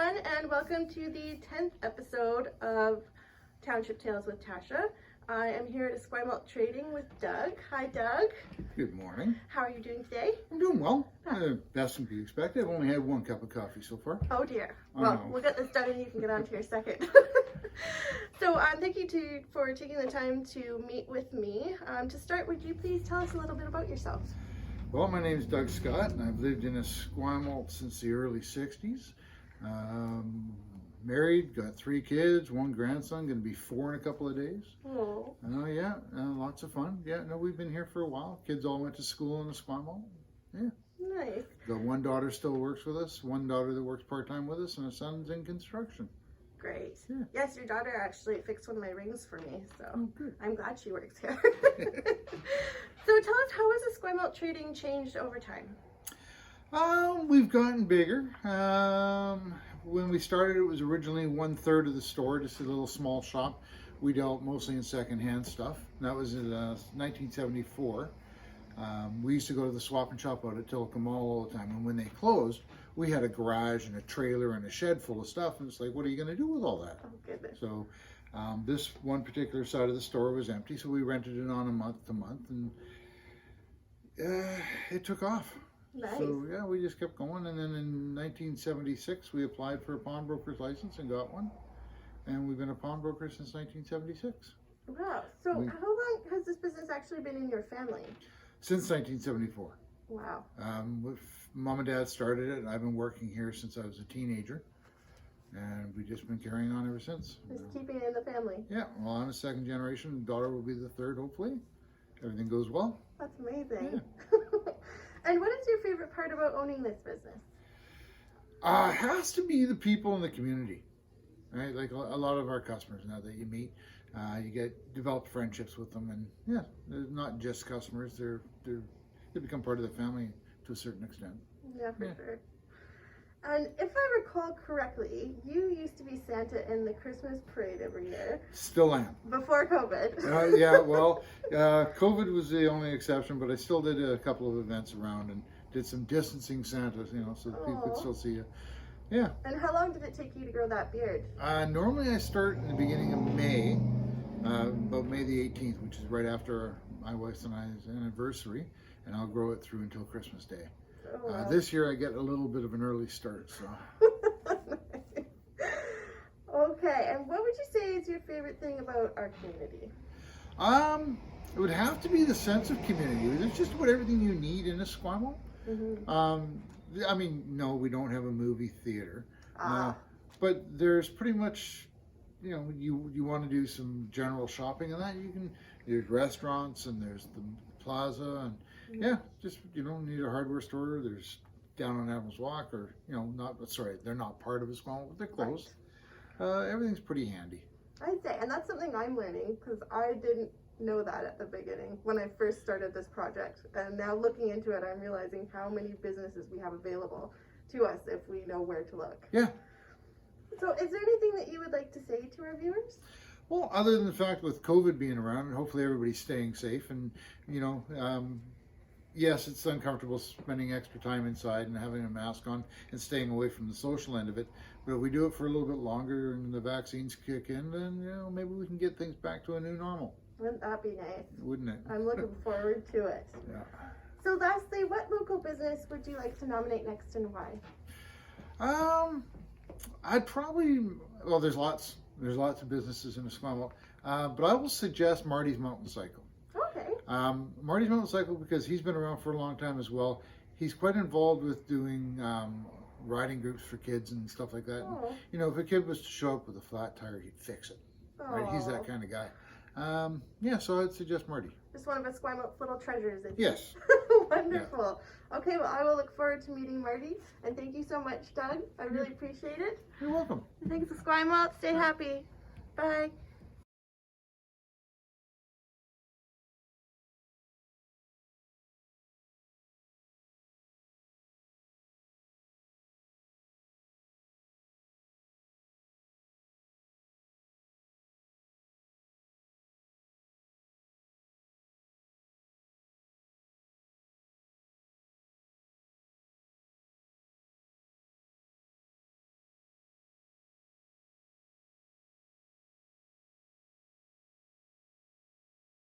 everyone, and welcome to the 10th episode of Township Tales with Tasha. I am here at Esquimalt Trading with Doug. Hi, Doug. Good morning. How are you doing today? I'm doing well. Best can be expected. I've only had one cup of coffee so far. Oh dear. Well, we'll get this done and you can get on to your second. So thank you for taking the time to meet with me. To start, would you please tell us a little bit about yourself? Well, my name is Doug Scott, and I've lived in Esquimalt since the early 60s. Married, got 3 kids, 1 grandson, going to be 4 in a couple of days. Oh. Yeah, lots of fun. Yeah, no, we've been here for a while. Kids all went to school in Esquimalt. Yeah. Nice. Got 1 daughter still works with us, 1 daughter that works part-time with us, and a son's in construction. Great. Yeah. Yes, your daughter actually fixed one of my rings for me, so Good. I'm glad she works here. So tell us, how has Esquimalt Trading changed over time? We've gotten bigger. When we started, it was originally 1/3 of the store, just a little small shop. We dealt mostly in secondhand stuff. That was in 1974. We used to go to the swap and shop out at Esquimalt all the time, and when they closed, we had a garage and a trailer and a shed full of stuff, and it's like, what are you going to do with all that? Oh, goodness. So this one particular side of the store was empty, so we rented it on a month to month, and it took off. Nice. So yeah, we just kept going, and then in 1976 we applied for a pawnbroker's license and got one, and we've been a pawnbroker since 1976. Wow. So how long has this business actually been in your family? Since 1974. Wow. With Mom and Dad started it, and I've been working here since I was a teenager, and we've just been carrying on ever since. Just keeping it in the family. Yeah, well, I'm a 2nd generation. Daughter will be the 3rd, hopefully. Everything goes well. That's amazing. Yeah. And what is your favorite part about owning this business? It has to be the people in the community, right? Like a lot of our customers now that you meet, you develop friendships with them, and yeah, they're not just customers; they become part of the family to a certain extent. Yeah, for sure. And if I recall correctly, you used to be Santa in the Christmas parade every year. Still am. Before COVID. Yeah, well, COVID was the only exception, but I still did a couple of events around and did some distancing Santas, so that people could still see you. Yeah. And how long did it take you to grow that beard? Normally I start in the beginning of May, about May the 18th, which is right after my wife's and I's anniversary, and I'll grow it through until Christmas Day. Oh, wow. This year I get a little bit of an early start, so. Okay, and what would you say is your favorite thing about our community? It would have to be the sense of community. It's just about everything you need in Esquimalt. Mm-hmm. I mean, no, we don't have a movie theater, but there's pretty much, you want to do some general shopping and that, there's restaurants and there's the plaza, and yeah, just, you don't need a hardware store. There's down on Admiral's Walk, or, they're not part of Esquimalt, but they're close. Right. Everything's pretty handy. I'd say, and that's something I'm learning, because I didn't know that at the beginning when I first started this project. And now looking into it, I'm realizing how many businesses we have available to us if we know where to look. Yeah. So is there anything that you would like to say to our viewers? Well, other than the fact with COVID being around, and hopefully everybody's staying safe, and, yes, it's uncomfortable spending extra time inside and having a mask on and staying away from the social end of it. But if we do it for a little bit longer and the vaccines kick in, then, maybe we can get things back to a new normal. Wouldn't that be nice? Wouldn't it? I'm looking forward to it. Yeah. So lastly, what local business would you like to nominate next and why? I'd probably, well, there's lots of businesses in Esquimalt, but I will suggest Marty's Mountain Cycle. Okay. Marty's Mountain Cycle, because he's been around for a long time as well. He's quite involved with doing riding groups for kids and stuff like that. Oh. And, if a kid was to show up with a flat tire, he'd fix it. Right? He's that kind of guy. Yeah, so I'd suggest Marty. Just one of Esquimalt's little treasures. Yes. Wonderful. Yeah. Okay, well, I will look forward to meeting Marty. And thank you so much, Doug. I really appreciate it. You're welcome. Thanks, Esquimalt. Stay happy. Bye.